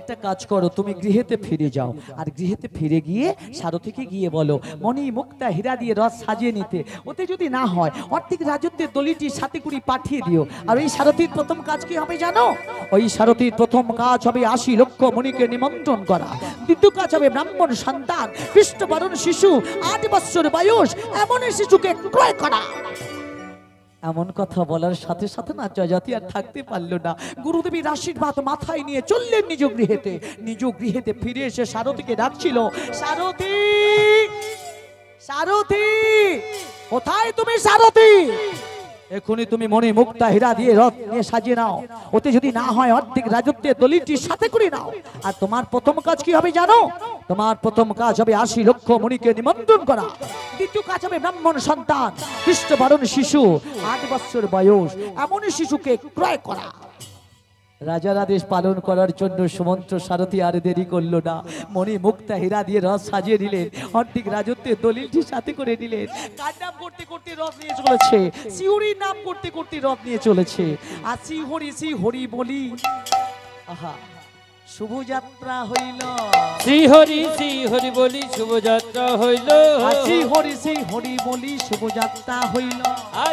একটা কাজ করো, তুমি গৃহেতে ফিরে যাও, আর গৃহেতে ফিরে গিয়ে সারথীকে গিয়ে বলো মণি মুক্তা হীরা দিয়ে রথ সাজিয়ে নিতে। ওতে যদি না হয় অর্ধেক রাজত্বের দলিটি সাথে করে পাঠিয়ে দিও। আর ওই সারথীর প্রথম কাজ কি হবে জানো? ওই সারথীর প্রথম কাজ হবে 80 লক্ষ মণিকে নিমন্ত্রণ করা। দ্বিতীয় কাজ হবে ব্রাহ্মণ সন্তান কৃষ্ণবরণ শিশু 8 বৎসর বয়স এমন শিশুকে ক্রয় করা। এমন কথা বলার সাথে সাথে না জয়জাতি আর থাকতে পারলো না। গুরুদেবীর আশীর্বাদ মাথায় নিয়ে চললেন নিজ গৃহেতে। নিজ গৃহেতে ফিরে এসে সারথীকে ডাকছিল, সারথী সারথী কোথায় তুমি? সারথী এখনই তুমি মণি মুক্তা হীরা দিয়ে রথ নিয়ে সাজিয়ে নাও। ওতে যদি না হয় অর্ধেক রাজত্বের দলিলটি সাথে করে নাও। আর তোমার প্রথম কাজ কি হবে জানো? তোমার প্রথম কাজ হবে 80 লক্ষ মণিকে নিমন্ত্রণ করা। দ্বিতীয় কাজ হবে ব্রাহ্মণ সন্তান কৃষ্ণবরণ শিশু 8 বৎসর বয়স এমন শিশুকে ক্রয় করা। রাজার আদেশ পালন করার জন্য সুমন্ত্র সারথী আর দেরি করলো না। মণি মুক্তা হীরা দিয়ে রথ সাজিয়ে নিলেন, অর্ধেক রাজত্বের দলিলটি সাথে করে নিলেন। কার নাম করতে করতে রথ নিয়ে চলেছে? শিহরির নাম করতে করতে রথ নিয়ে চলেছে। আর শিহরি শিহরি বলি, আহা শুভযাত্রা হইল। শ্রীহরি শ্রীহরি বলি শুভযাত্রা হইল। শ্রীহরি শ্রীহরি বলি শুভযাত্রা হইল।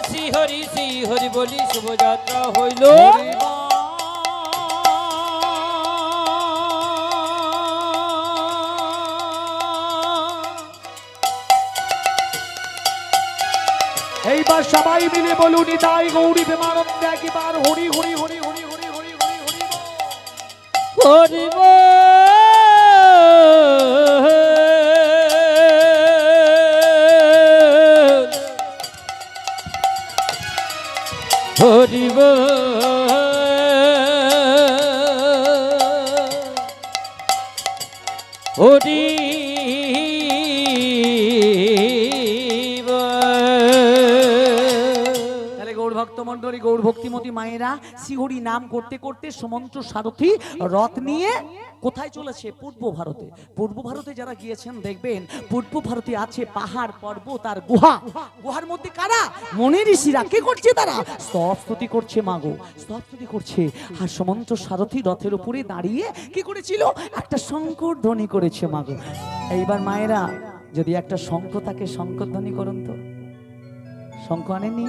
শ্রীহরি শ্রীহরি বলি শুভযাত্রা হইল। এইবার সবাই মিলে বলুন নিতাই গৌরী প্রেমানন্দে একবার হরি হরি হরি হরি হরি হরি হরি হরি হরি হরি হরি ভক্তমন্ডলী গৌর ভক্তিমতী মায়েরা শিহরি নাম করতে করতে সুমন্ত্র সারথী রথ নিয়ে কোথায় চলেছে? পূর্ব ভারতে। পূর্ব ভারতে যারা গিয়েছেন দেখবেন পূর্ব ভারতে আছে পাহাড় পর্বত আর গুহা। গুহার মধ্যে কারা? মুনি ঋষিরা। কে করছে তারা? স্তবস্তুতি করছে মাগো, স্তবস্তুতি করছে। আর সুমন্ত্র সারথী রথের উপরে দাঁড়িয়ে কি করেছিল? একটা শঙ্কর ধ্বনি করেছে মাগো। এইবার মায়েরা যদি একটা শঙ্খ তাকে শঙ্কর ধ্বনি করুন তো। শঙ্খ আনেনি?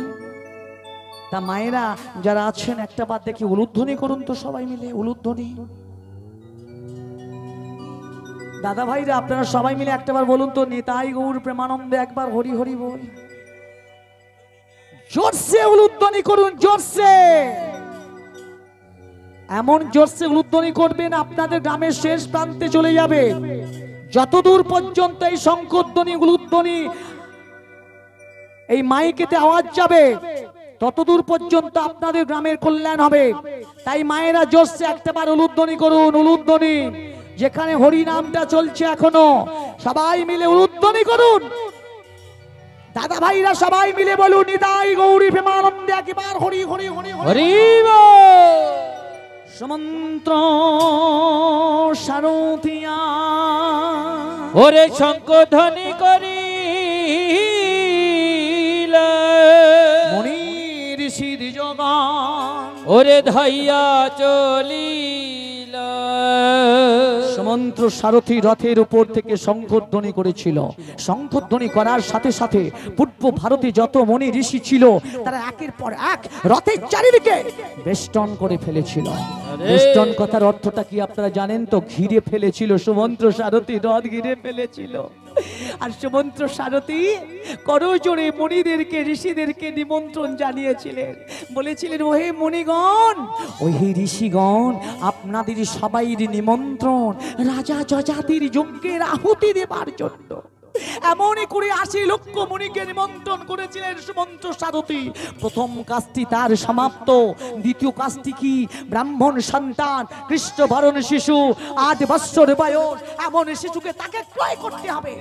তা মায়েরা যারা আছেন একটা বাদ দেখি উলুধ্বনি করুন তো সবাই মিলে, উলুধ্বনি। দাদা ভাইরা আপনারা সবাই মিলে একটাবার বলুন তো নিতাই গৌর প্রেমানন্দে একবার হরি হরি বল। জোরসে উলুধ্বনি করুন, জোরসে। এমন জোরসে উলুধ্বনি করবেন আপনাদের গ্রামের শেষ প্রান্তে চলে যাবে। যতদূর পর্যন্ত এই শঙ্খধ্বনি উলুধ্বনি এই মাইকেতে আওয়াজ যাবে ততদূর পর্যন্ত আপনাদের গ্রামের কল্যাণ হবে। তাই মায়েরা জোরসে একটাবার উলুধ্বনি করুন, উলুধ্বনি। যেখানে হরি নামটা চলছে এখনো সবাই মিলে উলুধ্বনি করুন। দাদা ভাইরা সবাই মিলে বলুন নিতাই গৌরী প্রেমানন্দে একবার হরি হরি হরি হরি। সুমন্ত্র সারথিয়া ওরে শঙ্খ ধ্বনি করি ওরে ধাইয়া চলিল। সুমন্ত্র সারথী রথের উপর থেকে শঙ্খধ্বনি করেছিল। শঙ্খধ্বনি করার সাথে সাথে পূর্ব ভারতে যত মুনি ঋষি ছিল তারা একের পর এক রথের চারিদিকে বেষ্টন করে ফেলেছিল। বেষ্টন কথার অর্থটা কি আপনারা জানেন তো? ঘিরে ফেলেছিল। সুমন্ত্র সারথী রথ ঘিরে ফেলেছিল। আর সুমন্ত্র সারথী করজোড়ে মুনিদেরকে ঋষিদেরকে নিমন্ত্রণ জানিয়েছিলেন। বলেছিলেন ওহে মুনিগণ, ওহে ঋষিগণ, আপনাদের সবাইয়ের নিমন্ত্রণ রাজা যজাতির যজ্ঞের আহুতি দেবার জন্য। এমনই করে 80 লক্ষ মুনিকে নিমন্ত্রণ করেছিলেন সুমন্ত্র সারথী। প্রথম কাজটি তার সমাপ্ত। দ্বিতীয় কাজটি কি? ব্রাহ্মণ সন্তান কৃষ্ণবরণ শিশু 8 বৎসর বয়স এমন শিশুকে তাকে ক্রয় করতে হবে।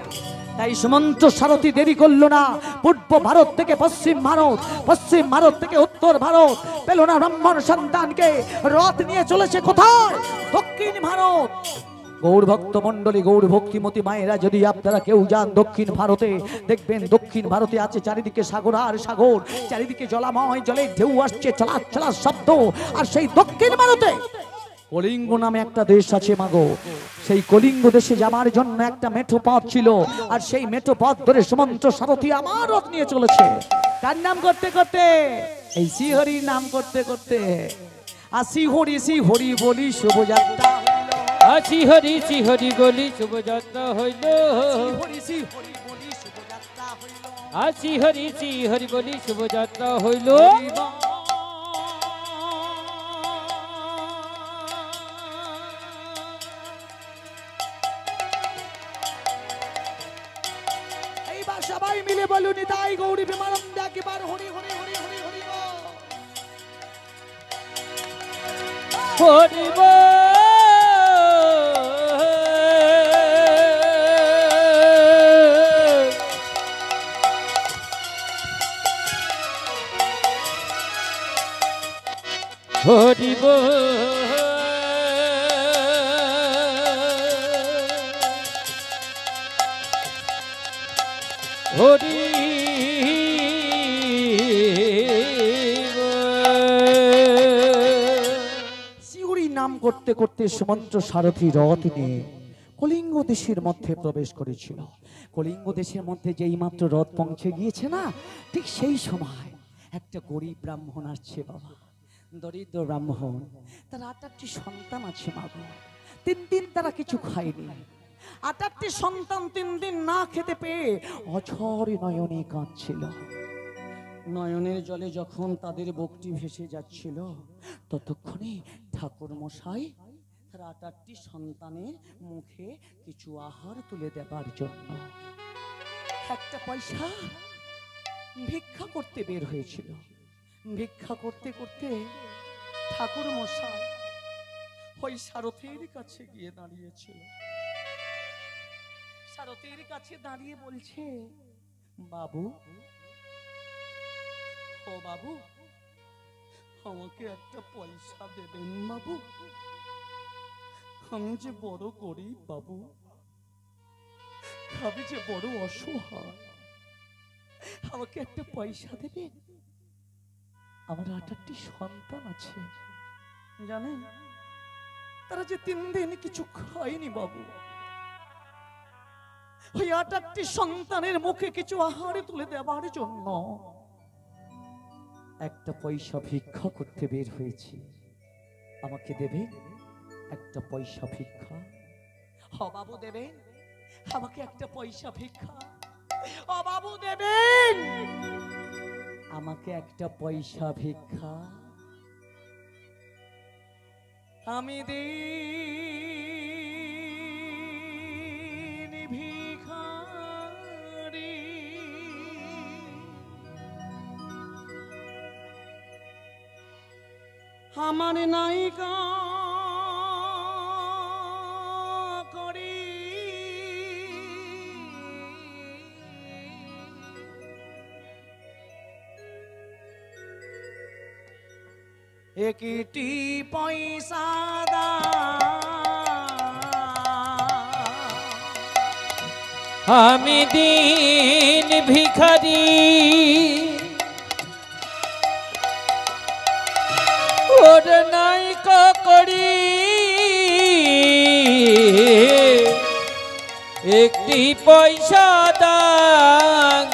তাই সুমন্ত্র সারথী দেরি করলো না। পূর্ব ভারত থেকে পশ্চিম ভারত, পশ্চিম ভারত থেকে উত্তর ভারত পেল না ব্রাহ্মণ সন্তানকে। রথ নিয়ে চলেছে কোথায়? দক্ষিণ ভারত। গৌর ভক্ত মন্ডলী গৌর ভক্তিমতী মায়েরা যদি আপনারা কেউ যান দক্ষিণ ভারতে দেখবেন দক্ষিণ ভারতে আছে চারিদিকে সাগর আর সাগর, চারিদিকে জলাময়, জলে ঢেউ আসছে, চলা চলা শব্দ। আর সেই দক্ষিণ ভারতে কলিঙ্গ নামে একটা দেশ আছে মাগো, সেই কলিঙ্গ দেশে যাবার জন্য একটা মেঠো পথ ছিল, আর সেই মেঠো পথ ধরে সুমন্ত্র সারথি আমার রথ নিয়ে চলেছে। কার নাম করতে করতে? এই শ্রীহরির নাম করতে করতে। আর শ্রীহরি বলি শুভযাত্রা, শ্রীহরি শ্রীহরি বলি শুভযাত্রা হইল, শ্রীহরি বলি শুভযাত্রা হইল, শ্রীহরি শ্রীহরি বলি শুভযাত্রা হইল। এইবার সবাই মিলে বলুন নিতাই গৌরী প্রেমানন্দ একবার হরি হরি হরি হরি হরি হরি বল। হরি বল হরি শিউরি নাম করতে করতে সুমন্ত্র সারথি রথ নিয়ে কলিঙ্গ দেশের মধ্যে প্রবেশ করেছিল। কলিঙ্গ দেশের মধ্যে যেই মাত্র রথ পৌঁছে গিয়েছে না, ঠিক সেই সময় একটা গরিব ব্রাহ্মণ আসছে বাবা, দরিদ্র ব্রাহ্মণ। তার 8টি সন্তান আছে মাগো, 3 দিন তারা কিছু খায়নি। 8টি সন্তান 3 দিন না খেতে পেয়ে অঝরে নয়নে কাঁদছিল। নয়নের জলে যখন তাদের বুকটি ভেসে যাচ্ছিল, ততক্ষণে ঠাকুর মশাই তার 8টি সন্তানের মুখে কিছু আহার তুলে দেবার জন্য একটা পয়সা ভিক্ষা করতে বের হয়েছিল। ভিক্ষা করতে করতে ঠাকুর মশাই ওই সারথীর কাছে গিয়ে দাঁড়িয়েছিল। সারথীর কাছে দাঁড়িয়ে বলছে, বাবু, ও বাবু, আমাকে একটা পয়সা দেবেন বাবু, আমি যে বড় গরিব বাবু, আমি যে বড় অসহায়, আমাকে একটা পয়সা দেবেন। আমার 8টি সন্তান আছে, জানেন তারা যে 3 দিন কিছু খায়নি বাবু। ওই 8টি সন্তানের মুখে কিছু আহার তুলে দেওয়ার জন্য একটা পয়সা ভিক্ষা করতে বের হয়েছি, আমাকে দেবেন একটা পয়সা ভিক্ষা? হ বাবু দেবেন, আমাকে একটা পয়সা ভিক্ষা। ও বাবু দেবেন, আমাকে একটা পয়সা ভিক্ষা। আমি দিন ভিখারি, আমার নায়িকা করি, একটি পয়সা দা, আমি দিন ভিখারি, ওর নায়িকা করি, একটি পয়সা দান।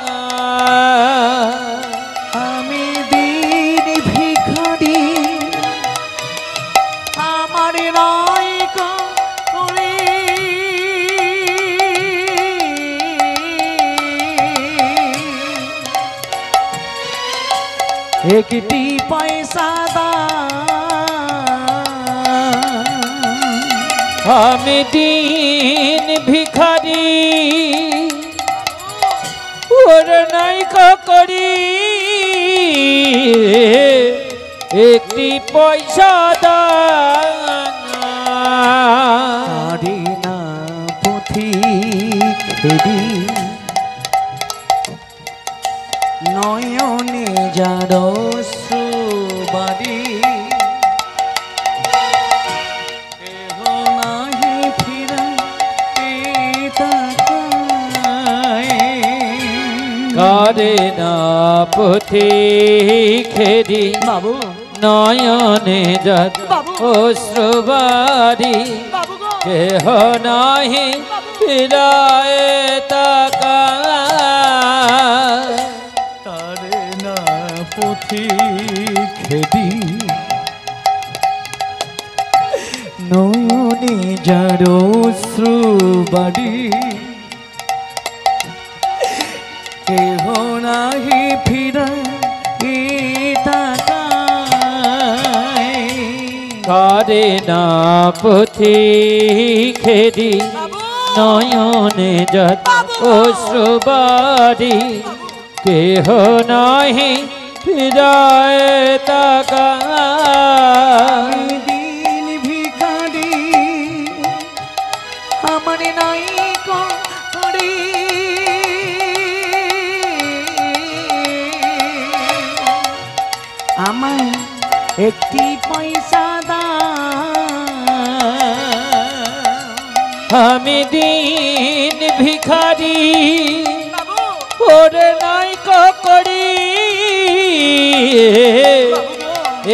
আমি দিন ভিখারি, আমার নায়িকা করি, একটি পয়সা দান। আমি দিন ভিখারি, ওর নায়িকা করি, একটি পয়সা দান। না পুঁথি খেদি নয়নে যার সুবারি, কেহ নাহি ফিরে কারে না পুথি খেদি বাবু নয়নে যত বাবু। অশ্রুবারি বাবু গো কেহ নাহি ফিরায় তাকা তারে না পুথি খেদি নয়নে যারো শ্রুবাড়ি কেহ নাহি ফিরা কারে না পুথি খেদি নয়নে যত অশ্রুবারি কেহ নাহি ফিরায় তাকা দিন ভিখারি আমার নাই করে আমার একটি পয়সা আমি দিন ভিখারি ওরে নাই করি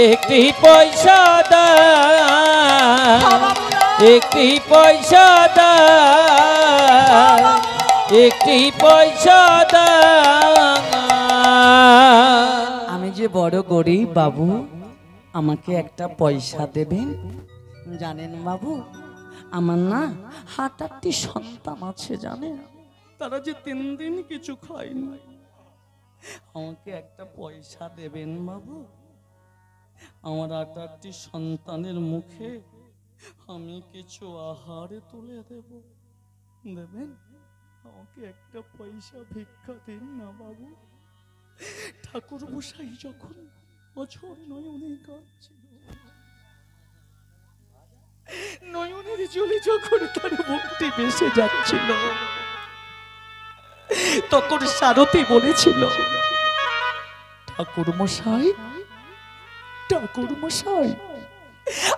একটি পয়সা দা একটি পয়সা দা একটি পয়সা দা আমি যে বড় গরিব বাবু আমাকে একটা পয়সা দেবেন জানেন বাবু আমার না 7-8টি সন্তান আছে জানেন তারা যে 3 দিন কিছু খায়নি আমাকে একটা পয়সা দেবেন বাবু আমার 8-8টি সন্তানের মুখে আমি কিছু আহার তুলে দেব দেবেন আমাকে একটা পয়সা ভিক্ষা দিন না বাবু ঠাকুর মশাই যখন অঝোর নয়নে কাঁদছিল নয়নের জলে যখন তার মুক্তি ভেসে যাচ্ছিল তখন সারথি বলেছিল ঠাকুর মশাই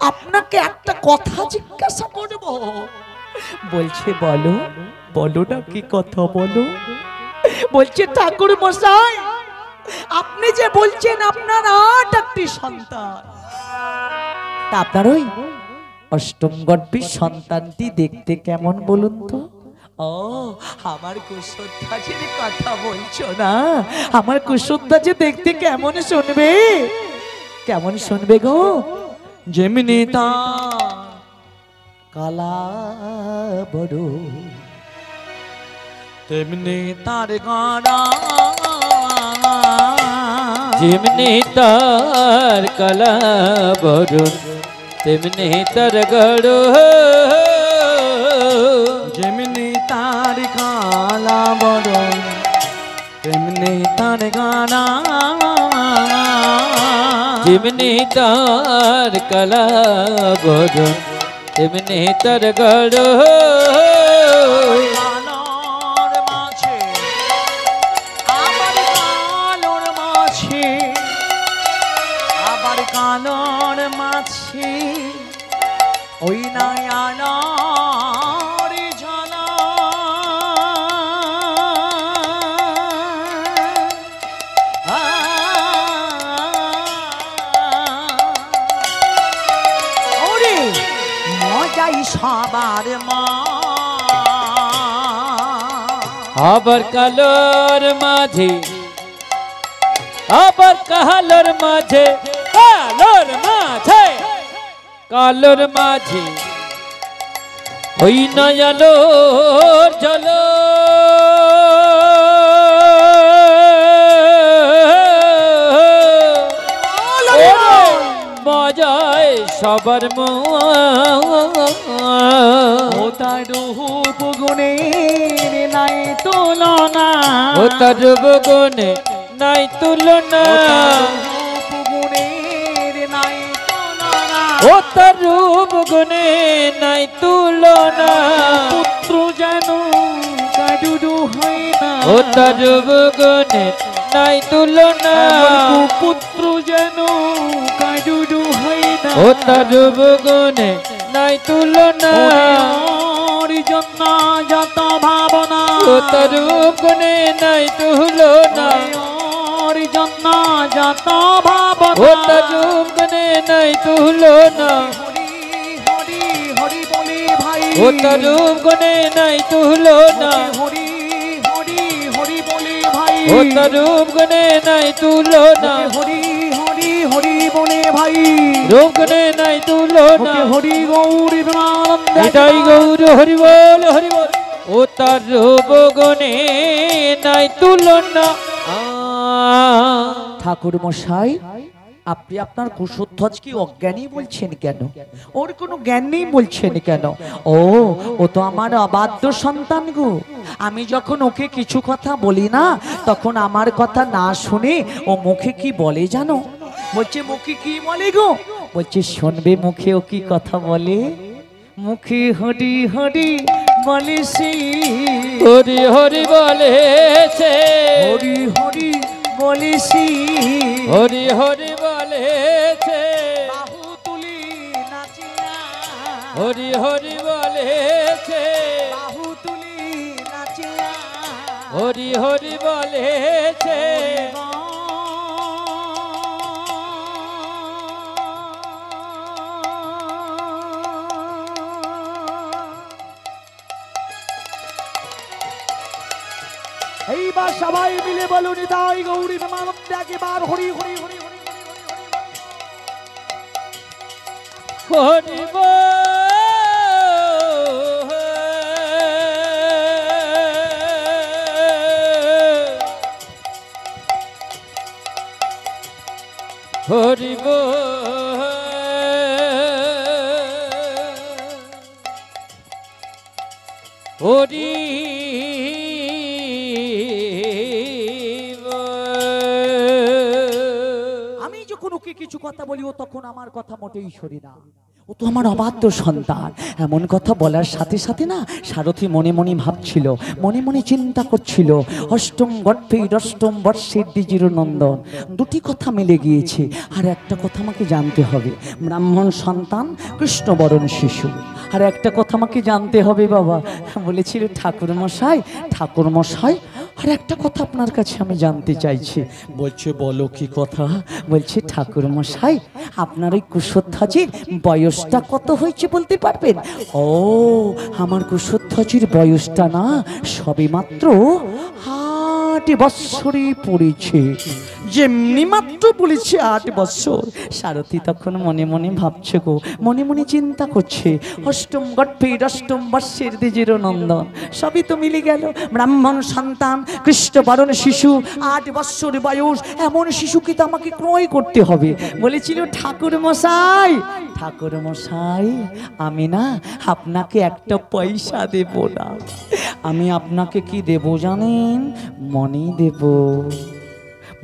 আপনাকে একটা কথা জিজ্ঞাসা করব বলছে বলো বলো না কি কথা বলো বলছে ঠাকুর মশাই আপনি যে বলছেন আপনার 8টি সন্তান তা আপনার ওই অষ্টম গর্ভের সন্তানটি দেখতে কেমন বলুন তো ও আমার কুসুমধ্বজের কথা বলছো না আমার কুসুমধ্বজ দেখতে কেমন শুনবে গো যেমনি তা কালা বড় তেমনি তার গানা যেমনি তার কলা বরুণ তেমনি তার গড় যেমনি তার কালা বরণ তেমনি তার গানা যেমনি তার কলা বরুণ তেমনি তার গড় কালোর মাছি ওই নয়নার ঝালা ওরে মজাই সবার মা আবার কালোর মাঝে আবার কালোর মাঝে কালোর মাঝে ওই নয়ালোর জল মজায় সবার ও তার রূপ গুণের নাই তুলনা ও তার রূপ গুণে নাই তুলনা ও তার রূপ গুণে নাই তুলনা পুত্র যেন কাডুডু হয় না ও তার রূপ গুণে নাই তুলনা পুত্র যেন কাডুডু হয় না ও তার রূপ গুণে নাই তুলনা জন্য যত ভাবনা ও তার রূপ গুণে নাই তুলনা জন্য যত ভাব কথা। ও তার রূপ গুণে নাই তুলনা, হরি হরি হরি বলে ভাই, ও তার রূপ গুণে নাই তুলনা, হরি হরি হরি বলে ভাই, ও তার রূপ গুণে নাই তুলনা, হরি হরি হরি বলে ভাই, রূপ গুণে নাই তুলনা। হরি গৌরী প্রেমানন্দে এটাই গৌর হরি বল হরি বল। ও তার রূপ গুণে নাই তুলনা। ঠাকুর মশাই, আপনি আপনার কুশধ্বজকে অজ্ঞানী বলছেন কেন? ওর কোনো জ্ঞান নেই বলছেন কেন? ও তো আমার অবাধ্য সন্তান গো। আমি যখন ওকে কিছু কথা বলি না, তখন আমার কথা না শুনে ও মুখে কি বলে জানো? বলছে মুখে কি বলে গো? বলছে শুনবে মুখে ও কি কথা বলে? মুখে হরি হরি বলে সে, হরি হরি বলেছে, হরি হরি বলে সে, হরি হরি বলেছে, বাহু তুলি নাচিয়া, হরি হরি বলেছে, বাহু তুলি নাচিয়া, হরি হরি বলেছে। এইবার সবাই মিলে বলুন তাই গৌরী প্রেমানন্দে একবার হরি হরি হরি হরি হরি বল, হরি বল, হরি আমি যখন ওকে কিছু কথা বলি ও তখন আমার কথা মোটেই সরি না। ও তো আমার অবাধ্য সন্তান। এমন কথা বলার সাথে সাথে না সারথি মনে মনে ভাবছিল, মনে মনে চিন্তা করছিল, অষ্টম গর্ভে অষ্টম বর্ষের দ্বিজির নন্দন, দুটি কথা মিলে গিয়েছে। আর একটা কথা আমাকে জানতে হবে, ব্রাহ্মণ সন্তান কৃষ্ণবরণ শিশু। আর একটা কথা আমাকে জানতে হবে বাবা। বলেছিল ঠাকুর মশাই আর একটা কথা আপনার কাছে আমি জানতে চাইছি। বলছে বলো কি কথা? বলছে ঠাকুর মশাই, আপনার ওই কুশধ্বজের বয়সটা কত হয়েছে বলতে পারবেন? আমার কুশধ্বজের বয়সটা না সবে মাত্র 8 বৎসরই পড়েছে। যেমনি মাত্র বলেছে 8 বৎসর। সারথি তখন মনে মনে ভাবছে গো, মনে মনে চিন্তা করছে, অষ্টম গর্ভে অষ্টম বর্ষের দ্বিজির নন্দন, সবই তো মিলে গেল। ব্রাহ্মণ সন্তান কৃষ্ণবরণ শিশু, 8 বৎসর বয়স, এমন শিশুকে তো আমাকে ক্রয় করতে হবে। বলেছিল ঠাকুর মশাই আমি না আপনাকে একটা পয়সা দেব না, আমি আপনাকে কি দেব জানেন? মনি দেব,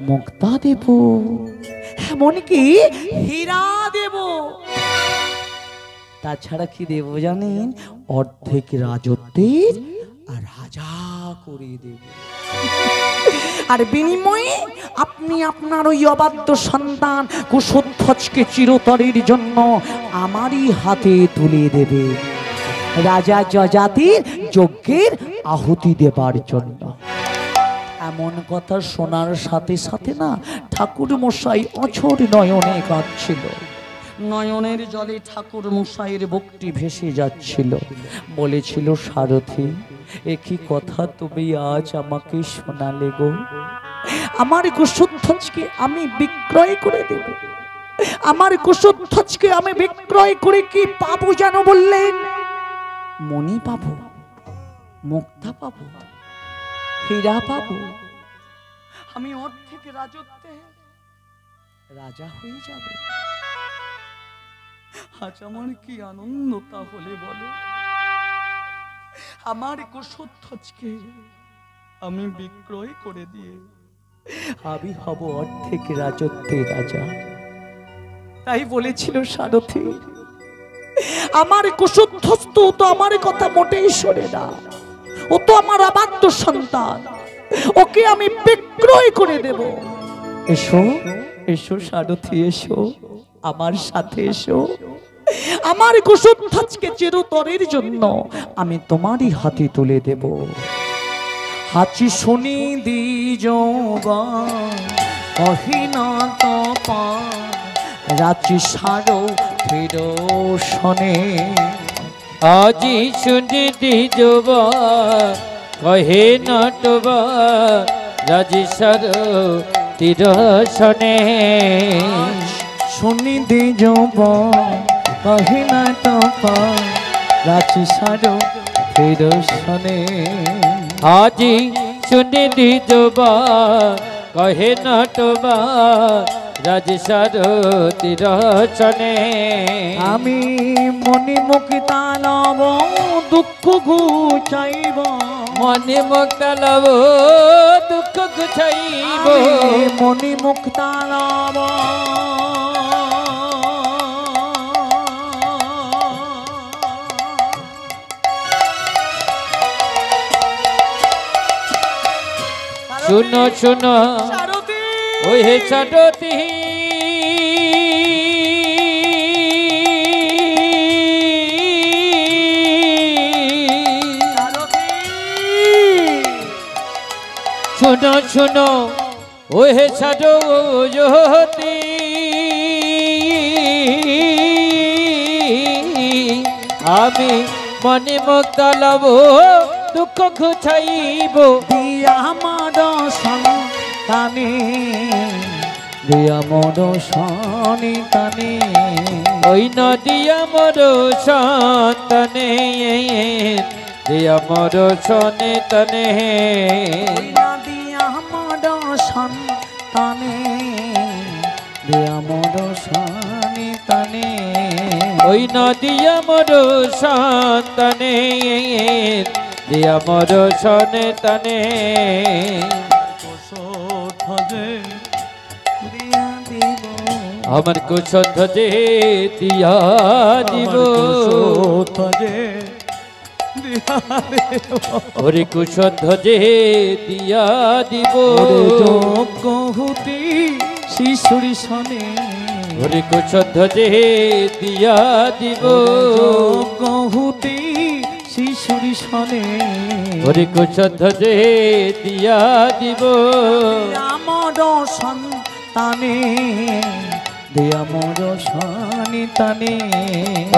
মুক্তা দেব, এমনকি হীরা দেব। তাছাড়া কি দেব জানেন? অর্ধেক রাজত্বের আর রাজা করে দেব। আর বিনিময়ে আপনি আপনার ওই অবাধ্য সন্তান কুশধ্বজকে চিরতরের জন্য আমারই হাতে তুলে দেবে, রাজা যজাতির যজ্ঞের আহুতি দেবার জন্য। এমন কথা শোনার সাথে সাথে না ঠাকুর মশাই অঝোর নয়নে কাঁদছিল। নয়নের জলে ঠাকুর মশাইয়ের বুকটি ভেসে যাচ্ছিল। বলেছিল সারথি, একই কথা তুমি আজ আমাকে শোনালে গো। আমার কুশধ্বজকে আমি বিক্রয় করে দেব। আমার কুশধ্বজকে আমি বিক্রয় করে কি পাবো যেন বললেন? মণি পাবো, মুক্তা পাবো, হীরা পাবো, আমি অর্ধেক রাজত্বে রাজা হয়ে যাব। আজ আমার কি আনন্দ তাহলে বলো। আমার কুশধ্বজকে আমি বিক্রয় করে দিয়ে আমি হব অর্ধেক রাজত্বের রাজা। তাই বলেছিল সারথি, আমার কুশধ্বজ তো আমার কথা মোটেই শোনে না, ও তো আমার অবাধ্য সন্তান, ওকে আমি বিক্রয় করে দেব। এসো এসো সারথি, এসো আমার সাথে এসো। আমার কুশধ্বজকে চিরতরের জন্য আমি তোমারই হাতে তুলে দেব। হাচি শুনি দ্বিজবা কহিনা তো পা রাত্রি সারো ফের শনে। আজি শুনি দিজবা কহে নটবা রাজি সর তীর শনে। শুনি দি যাব কহে না তপা রাত্রি সারো ফের শনে। আজি শুনি দিজবা কহে নটবা রাজি সর তীর শনে। আমি মনি মুক্তা লব দুঃখ ঘুচাইব। মনে মুক্ত লব দুঃখ গুছাইব। মনি মুক্তা লব শুনো শুনো ওই হে সারথি শুনো শুনো ওই হে সারথি আমি মনে মুক্ত লব দুঃখ ঘুছাইব। দিয়া আমার সন্তানে দিয়া মোর সন্তানে ওই নদিয়া মোর সন্তানে দিয়া মোর সন্তানে দিয়া আমার সন্তানে দিয়া মোর সন্তানে ওই নদিয়া মোর সন্তানে দিয়া মোর সন্তানে দিয়া দিব আমার কুশধ্বজে দিয়া দিব। ওরে কুশধ্বজে দিয়া দিব। কহুতি শিশুরি শনে ওরে কুশধ্বজে দিয়া দিব। কহুতি শিশুরি শনে ওরে কুশধ্বজে দিয়া দিব। আমার সন্তানে দিয়া মোর সন্তানে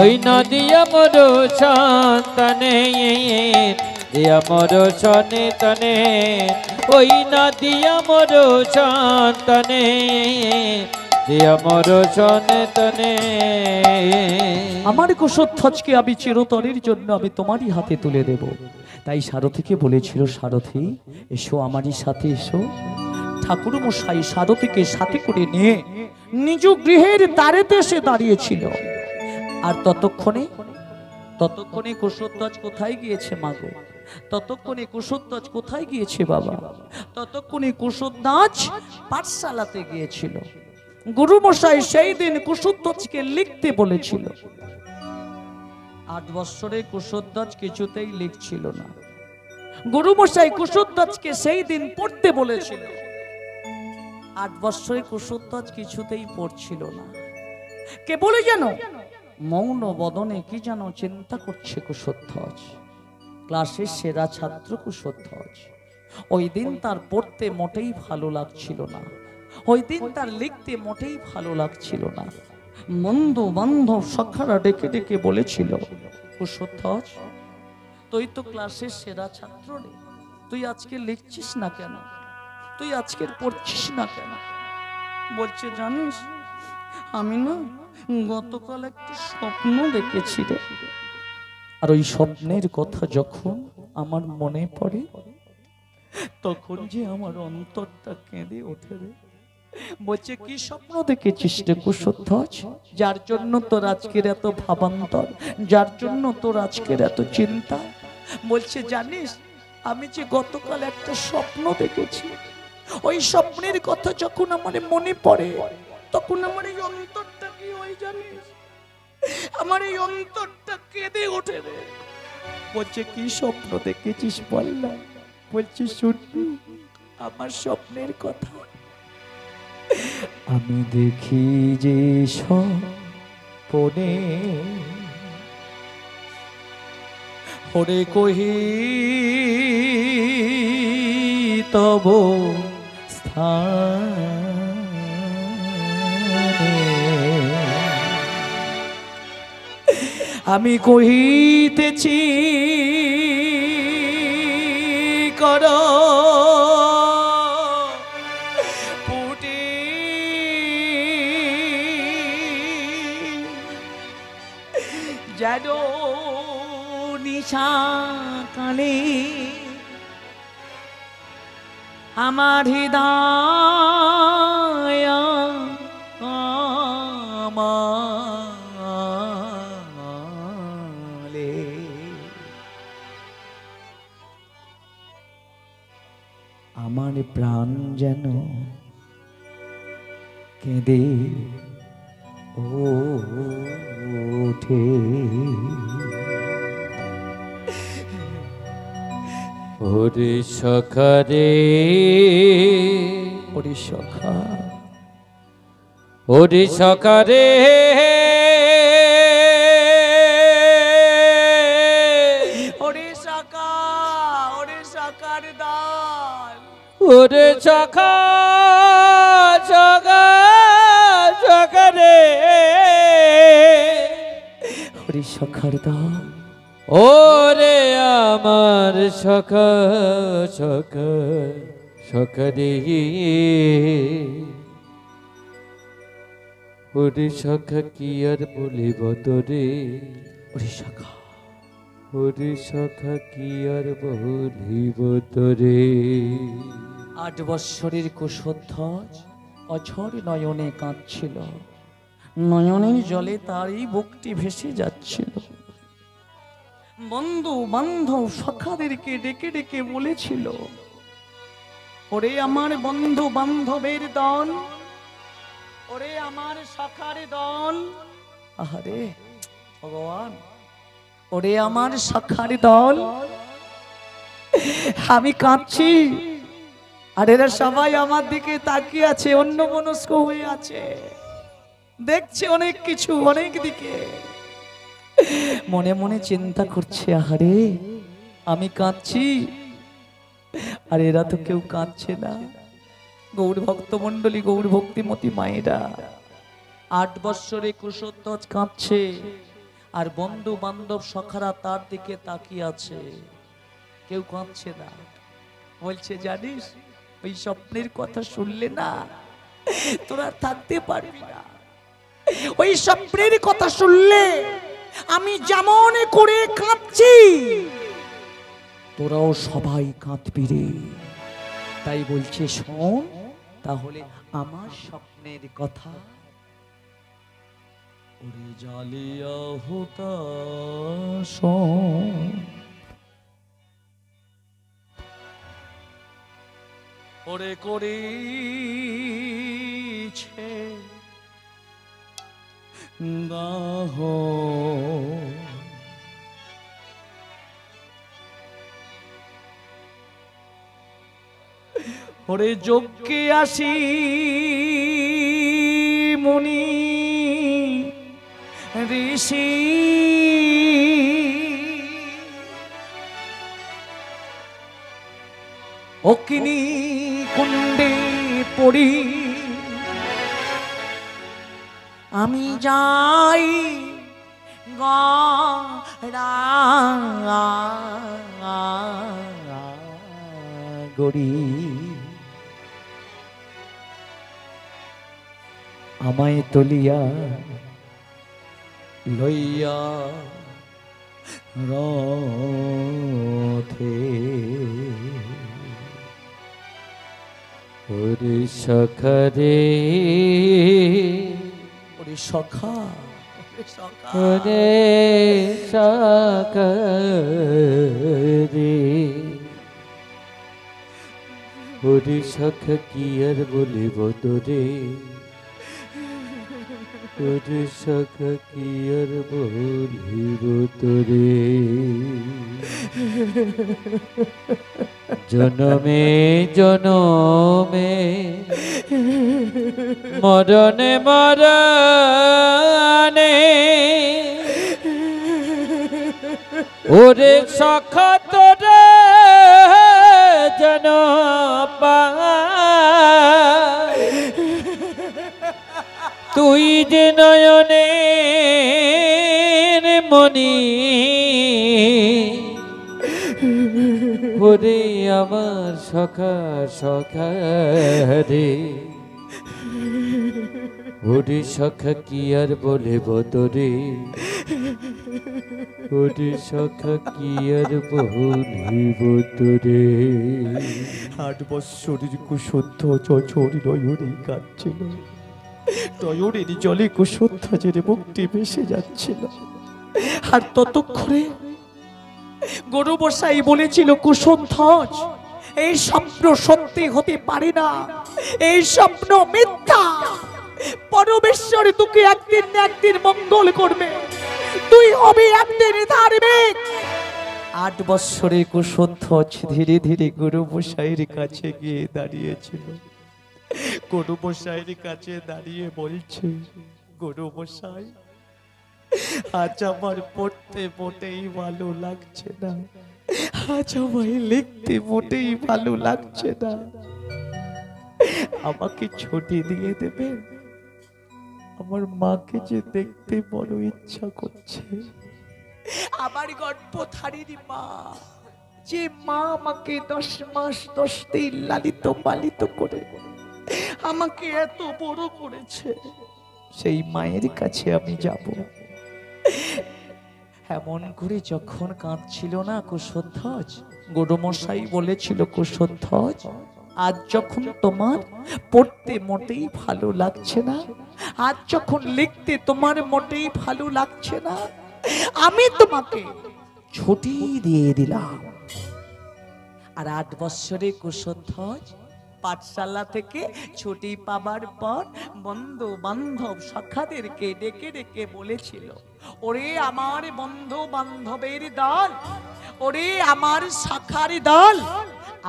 ওই নদিয়া মোর সন্তানে দিয়া মোর সন্তানে ওই নদিয়া মোর সন্তানে দিয়া মোর সন্তানে। আমার কুশধ্বজকে আমি চিরতরের জন্য আমি তোমারই হাতে তুলে দেব। তাই সারথীকে বলেছিল, সারথী এসো আমারই সাথে এসো। ঠাকুর মশাই সারথীকে সাথে করে নিয়ে নিজ গৃহের দ্বারেতে এসে দাঁড়িয়েছিল। আর ততক্ষণে কুশধ্বজ কোথায় গিয়েছে মাগো? ততক্ষণে কুশধ্বজ কোথায় গিয়েছে বাবা? ততক্ষণে কুশধ্বজ পাঠশালাতে গিয়েছিল। গুরুমশাই সেই দিন কুশধ্বজকে লিখতে বলেছিল। 8 বছরে কুশধ্বজ কিছুতেই লিখছিল না। গুরুমশাই কুশধ্বজকে সেই দিন পড়তে বলেছিল। 8 বছরে কুশধ্বজ কিছুতেই পড়ছিল না। কে বলে যেন মৌন বদনে কি যেন চিন্তা করছে কুশধ্বজ। ক্লাসের সেরা ছাত্র কুশধ্বজ। ওই দিন তার পড়তে মোটেই ভালো লাগছিল না। ওই দিন তার লিখতে মোটেই ভালো লাগছিল না। বন্ধু বান্ধব সখারা ডেকে ডেকে বলেছিল, কুশধ্বজ তুই তো ক্লাসের সেরা ছাত্র রে, তুই আজকে লিখছিস না কেন? তুই আজকে পড়ছিস না কেন? বলছে জানিস আমি না গতকাল একটা স্বপ্ন দেখেছি রে। আর ওই স্বপ্নের কথা যখন আমার মনে পড়ে তখন যে আমার অন্তরটা কেঁদে ওঠে রে। বলছে কি স্বপ্ন দেখেছিস রে কুশধ্বজ, যার জন্য তোর আজকের এত ভাবান্তর, যার জন্য তোর আজকের এত চিন্তা? বলছে জানিস আমি যে গতকাল একটা স্বপ্ন দেখেছি, ওই স্বপ্নের কথা যখন আমার মনে পড়ে তখন আমার এই অন্তরটা কি হয় জানিস? আমার এই অন্তরটা কেঁদে ওঠে রে। বলছে কি স্বপ্ন দেখেছিস বল না? বলছে শুনবি আমার স্বপ্নের কথা? আমি দেখি যে স্বপ্নে হরে কহি তব স্থানে আমি কহিতেছি কর পুটি যেন নিশা কালে আমার হৃদয় আমালে আমার প্রাণ যেন কেঁদে ওঠে ওরে সখা রে ওরে সখা ওরে সখা রে ওরে সখা ওরে সখার দল ওরে সখা সখা সখা রে ওরে সখার দল ওরে আমার সখা সখা সখা রে ওরে সখা কি আর বলিব তোরে ওরে সখা ওরে সখা কি আর বলিব তোরে 8 বৎসরের কুশধ্বজ অঝর নয়নে কাঁদছিল নয়নের জলে তারই বুকটি ভেসে যাচ্ছিল বন্ধু বান্ধব সখাদেরকে ডেকে ডেকে বলেছিল ওরে আমার বন্ধু বান্ধবের দল ওরে আমার সখার দল আহারে ভগবান ওরে আমার সখার দল আমি কাঁদছি আর এরা সবাই আমার দিকে তাকিয়ে আছে অন্যমনস্ক হয়ে আছে দেখছে অনেক কিছু অনেক দিকে মনে মনে চিন্তা করছে আহারে আমি কাঁদছি আর এরা তো কেউ কাঁদছে না গৌর ভক্ত মণ্ডলী গৌর ভক্তিমতী মায়েরা 8 বৎসরে কুশধ্বজ কাঁদছে আর বন্ধু বান্ধব সখারা তার দিকে তাকিয়ে আছে কেউ কাঁদছে না বলছে জানিস ওই স্বপ্নের কথা শুনলে না তোরা থাকতে পারবি না ওই স্বপ্নের কথা শুনলে আমি যেমন করে কাঁদছি তোরাও সবাই কাঁদবি রে তাই বলছে শোন তাহলে আমার স্বপ্নের কথা ওরে জালিয়া হতাশ ওরে করেছে দাহ ওরে যজ্ঞে আসি মুনি ঋষি অগ্নি কুণ্ডে পড়ি আমি যাই গড়ি আমায় তলিয়া লইয়া রথে ওরে সখা রে ওরে সখা ওরে সখা রে ওরে সখা কি আর বলিব তোরে ওরে সখা কি আর বলিব তোরে জনমে জনমে মরণে মরণে ওরে সখা তোরে যেন পাই তুই যে নয়নের মনি মনি ওরে আমার সখা সখা রে ওরে সখা কি আর বলে বতরে ওরে সখা কি আর বলিব তোরে 8 বৎসরের কুশুদ্ধ চোর নয়নে কাঁদছিল, নয়নের জলে কুশুধ্বজের মুক্তি ভেসে যাচ্ছিল। আর ততক্ষণে গরু বসাই বলেছিল, কুশুধ্বজ এই স্বপ্ন সত্যি হতে পারে না, এই স্বপ্ন মিথ্যা। পরমেশ্বর তোকে একদিন না একদিন মঙ্গল করবে, তুই হবে একদিন ধার্মিক। 8 বৎসরে কুশুধ্বজ ধীরে ধীরে গরু বসাইয়ের কাছে গিয়ে দাঁড়িয়েছিল। গরু বসাইয়ের কাছে দাঁড়িয়ে বলছে, গরু বসাই আজ আমার পড়তে মোটেই ভালো লাগছে না, আজ আমায় লিখতে মোটেই ভালো লাগছে না, আমাকে ছুটি দিয়ে দেবেন? আমার মাকে যে দেখতে বড় ইচ্ছা করছে। আমার গর্ভধারীর মা, যে মা আমাকে 10 মাস 10 দিন লালিত পালিত করে আমাকে এত বড় করেছে, সেই মায়ের কাছে আমি যাব। এমন করে যখন কাঁদছিল না কুশুধ্বজ, গরুমশাই বলেছিল, কুশুধ্বজ আজ যখন তোমার পড়তে মোটেই ভালো লাগছে না, আজ যখন লিখতে তোমার মোটেই ভালো লাগছে না, আমি তোমাকে ছুটি দিয়ে দিলাম। আর 8 বৎসরে কুশুধ্বজ পাঠশালা থেকে ছুটি পাবার পর বন্ধু বান্ধব সখাদেরকে ডেকে ডেকে বলেছিল, ওরে আমার বন্ধু বান্ধবের দল, ওরে আমার শাখার দল,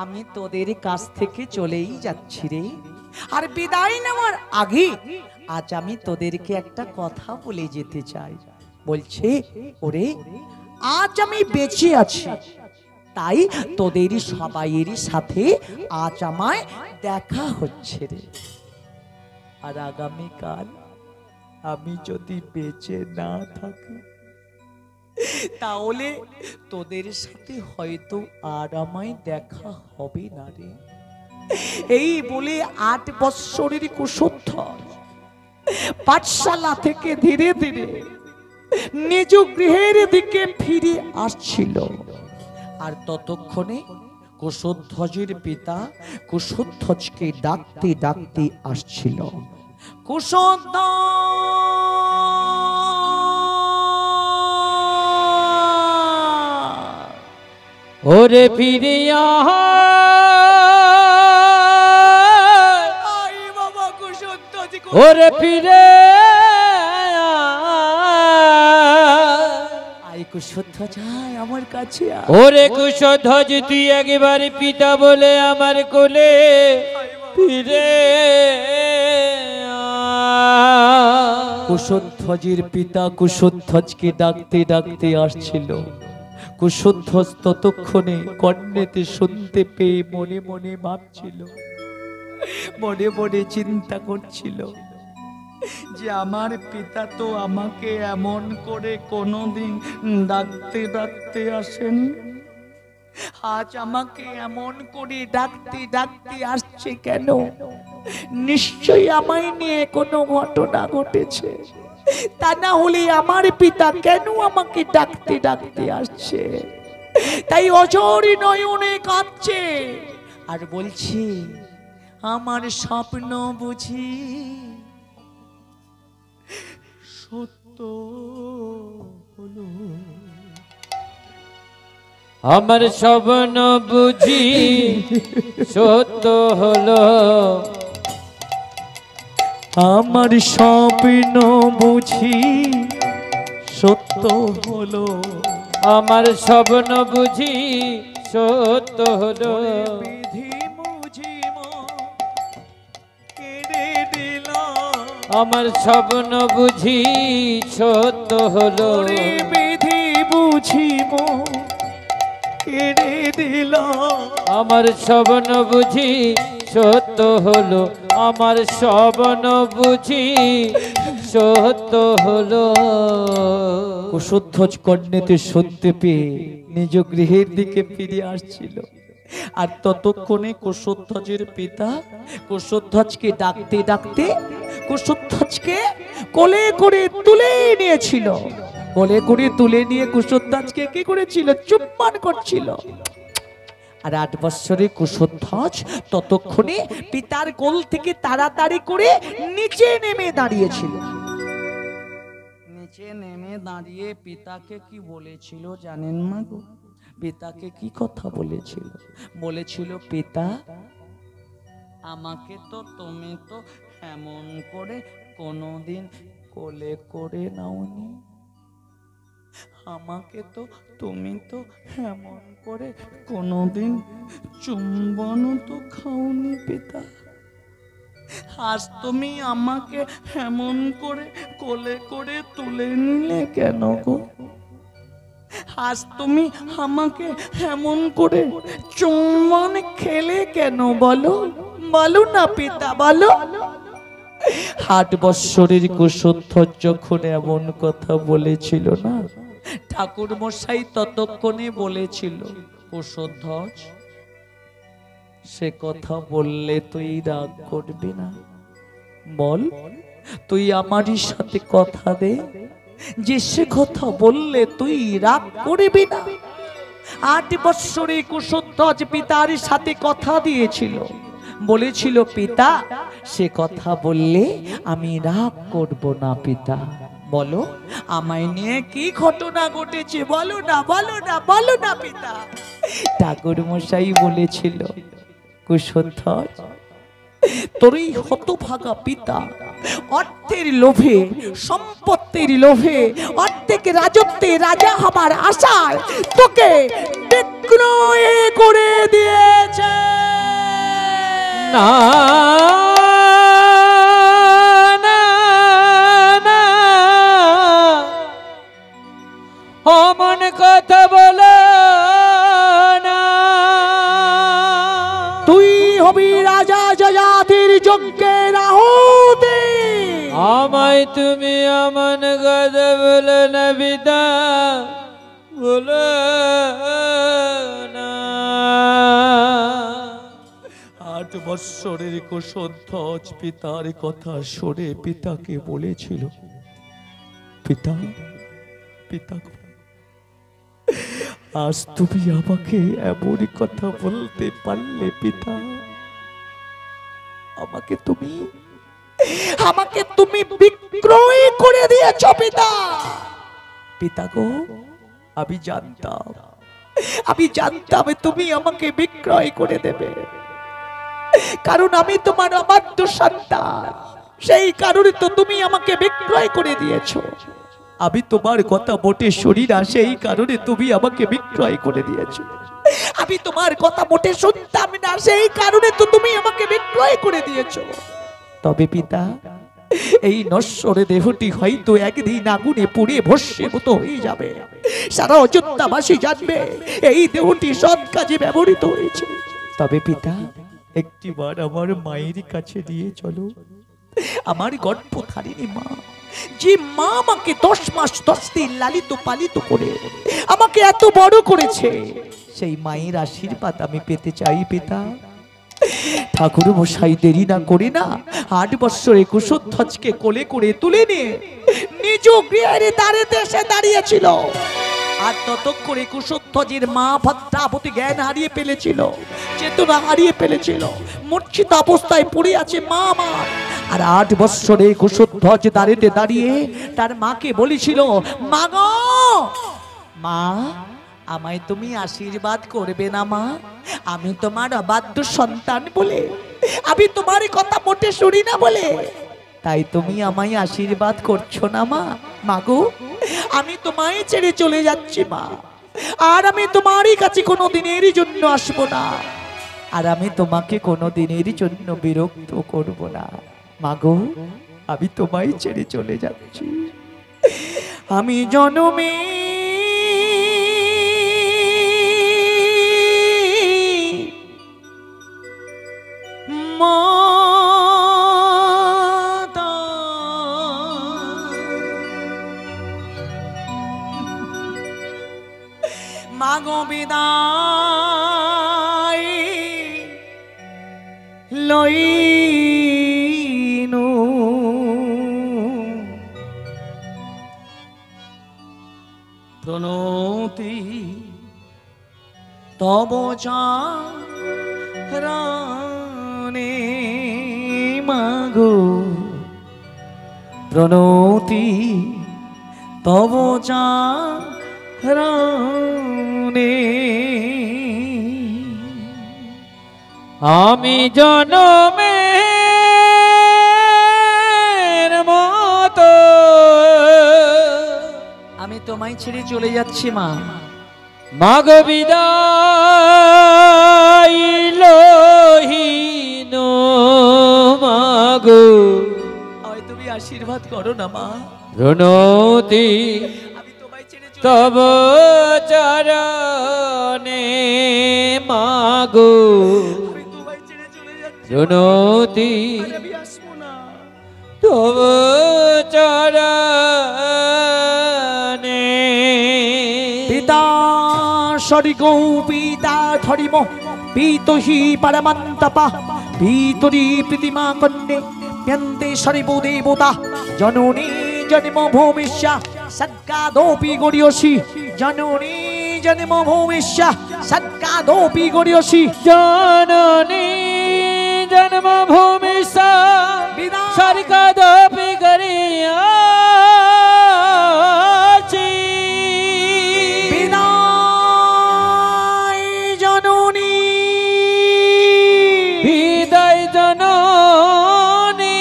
আমি তোদের কাছ থেকে চলেই যাচ্ছি রে। আর বিদায় নেওয়ার আগে আজ আমি তোদেরকে একটা কথা বলে যেতে চাই। বলছে, ওরে আজ আমি বেঁচে আছি, তাই তোদের সবাইয়ের সাথে আজ আমায় দেখা হচ্ছে রে। আর আগামীকাল আমি যদি বেঁচে না থাকি, তাহলে তোদের সাথে হয়তো আর আমায় দেখা হবে না রে। এই বলে 8 বৎসরের কুশুধ্বজ পাঠশালা থেকে ধীরে ধীরে নিজ গৃহের দিকে ফিরে আসছিল। আর ততক্ষণে কুশুধ্বজের পিতা কুশুধ্বজকে ডাকতে ডাকতে আসছিল। কুশুধ্বজ ওরে ফিরে বাবা, কুশুধ্বজ ওরে ফিরে কুশুধ্বজ আমার কাছে ওরে কুশুধ্বজ তুই একবারে পিতা বলে আমার কোলে ফিরে। কুশুধ্বজের পিতা কুশুধ্বজকে ডাকতে ডাকতে আসছিল। কুশুধ্বজ ততক্ষণে কর্ণেতে শুনতে পেয়ে মনে মনে ভাবছিল, মনে মনে চিন্তা করছিল যে আমার পিতা তো আমাকে এমন করে কোনোদিন ডাকতে ডাকতে আসেন, আজ আমাকে এমন করে ডাকতে ডাকতে আসছে কেন? নিশ্চয়ই আমায় নিয়ে কোনো ঘটনা ঘটেছে, তা না হলে আমার পিতা কেন আমাকে ডাকতে ডাকতে আসছে? তাই অঝরে নয়নে কাঁদছে আর বলছে, আমার স্বপ্ন বুঝি সত্য হলো, আমার স্বপ্ন বুঝি সত্য হলো, আমার স্বপ্ন বুঝি সত্য হলো, আমার স্বপ্ন বুঝি সত্য হলো, বিধি বুঝি কেড়ে দিল, আমার স্বপ্ন বুঝি সত্য হলো, বিধি বুঝি কেড়ে দিল, আমার স্বপ্ন বুঝি সত্য হলো, আমার স্বপ্ন বুঝি সত্য হলো। কুশধ্বজ কর্ণেতে শুনতে পেয়ে নিজ গৃহের দিকে ফিরে আসছিল। আর ততক্ষণে কুশধ্বজের পিতা কুশধ্বজকে ডাকতে ডাকতে কুশধ্বজকে কোলে করে তুলে নিয়েছিল। কোলে করে তুলে নিয়ে কুশধ্বজকে কি করেছিল? চুম্বন করছিল। আর 8 বৎসরের কুশধ্বজ ততক্ষণে পিতার কোল থেকে তাড়াতাড়ি করে নিচে নেমে দাঁড়িয়েছিল। নিচে নেমে দাঁড়িয়ে পিতাকে কি বলেছিল জানেন মা গো? পিতাকে কি কথা বলেছিল? বলেছিল, পিতা আমাকে তো তুমি তো এমন করে কোনোদিন কোলে করে নাওনি, আমাকে তো তুমি তো এমন করে কোনোদিন চুম্বনও তো খাওনি পিতা। আজ তুমি আমাকে এমন করে কোলে করে তুলে নিলে কেন গো? আজ তুমি আমাকে এমন করে চুম্বন খেলে কেন? বলো বলো না পিতা, বলো। 8 বৎসরের কুশধ্বজ যখন এমন কথা বলেছিল না, ঠাকুর মশাই ততক্ষণে বলেছিল, কুশধ্বজ সে কথা বললে তুই রাগ করবি না? বল, তুই আমারই সাথে কথা দে যে সে কথা বললে তুই রাগ করবি না। 8 বৎসরে কুশধ্বজ পিতার সাথে কথা দিয়েছিল, বলেছিল, পিতা সে কথা বললে আমি রাগ করব না পিতা। বলো আমায় নিয়ে কি ঘটনা ঘটেছে? বলো না, বলো না, বলো না পিতা। ঠাকুর মশাই বলেছিল, কুশধ্বজ তোর এই হতভাগা পিতা অর্থের লোভে, সম্পত্তির লোভে, অর্ধেক রাজত্বে রাজা হবার আশায় তোকে বিক্রয় করে দিয়েছে। না না না, অমন কথা বলো না। তুই হবি রাজা যজাতির যজ্ঞের আহুতি। আমায় তুমি অমন কথা বলো না পিতা, বলো না। 8 বৎসরের কুশধ্বজ পিতার কথা শুনে পিতাকে বলেছিল, পিতা পিতা গো, আজ তুমি আমাকে এমন কথা বলতে পারলে পিতা? আমাকে তুমি বিক্রয় করে দিয়েছ পিতা। পিতা গো, আমি জানতাম তুমি আমাকে বিক্রয় করে দেবে, কারণ আমি তোমার অবাধ্য সন্তান। সেই কারণে তো তুমি আমাকে বিক্রয় করে দিয়েছো। আমি তোমার কথা মোটে শুনি না, সেই কারণে তুমি আমাকে বিক্রয় করে দিয়েছো। আমি তোমার কথা মোটে শুনতাম না, সেই কারণে তো তুমি আমাকে বিক্রয় করে দিয়েছো। তবে পিতা, এই নশ্বর দেহটি হয়তো একদিন আগুনে পুড়ে ভস্মীভূত হয়ে যাবে। সারা অযোধ্যাবাসী জানবে এই দেহটি সৎ কাজে ব্যবহৃত হয়েছে। তবে পিতা, একটিবার আমার মায়ের কাছে দিয়ে চলো। আমার গর্ভধারিণী মা, যে মা আমাকে 10 মাস 10 দিন লালিত পালিত করে আমাকে এত বড় করেছে, সেই মায়ের আশীর্বাদ আমি পেতে চাই পিতা। ঠাকুর মশাই দেরি না করে না 8 বৎসরে কুশধ্বজকে কোলে করে তুলে নিয়ে নিজ গৃহের দ্বারে এসে দাঁড়িয়েছিল। আর ততক্ষণে কুশধ্বজের মা ভদ্রাবতী জ্ঞান হারিয়ে ফেলেছিল, চেতনা হারিয়ে ফেলেছিল, মূর্ছিত অবস্থায় পড়ে আছে মা আমার। আর 8 বৎসরে কুশধ্বজ দাঁড়িয়ে দাঁড়িয়ে তার মাকে বলেছিল, মা গো, মা আমায় তুমি আশীর্বাদ করবে না মা? আমি তোমার অবাধ্য সন্তান বলে, আমি তোমার কথা মোটে শুনি না বলে, তাই তুমি আমায় আশীর্বাদ করছো না মা? মাগো, আমি তোমায় ছেড়ে চলে যাচ্ছি মা, আর আমি তোমারই কাছে কোনো দিনের জন্য আসবো না, আর আমি তোমাকে কোনো দিনের জন্য বিরক্ত করব না। মাগো, আমি তোমায় ছেড়ে চলে যাচ্ছি। আমি জনমে মাতা লইনু প্রণতি তব চরণে মাগো প্রণতি তব চরণে আমি জনমের মতো আমি তোমায় ছেড়ে চলে যাচ্ছি মা। মাগ বিদায় লহিন মাগো হয় তুমি আশীর্বাদ করো না মা। প্রণতি আমি তোমায় ছেড়ে চলে তব চরণে মাগো আমি তোমায় ছেড়ে চলে যাচ্ছি। প্রণতি আমি আসবো না। তব চরণে পিতা স্বর্গো পিতা ধরিম পিতহি পরমন্তপা পিতরি প্রীতিমা কন্যে প্যন্তে সর্ব দেবতা জননী জন্ম ভূমিষ্যা সৎকাদোপি গরিয়সি জননী জন্ম ভূমিষ্যা সৎকাদোপি গরিয়সি জননী জন্মভূমি স্বর্গদপি গরিয়াছি বিদায় জননী বিদায় জননী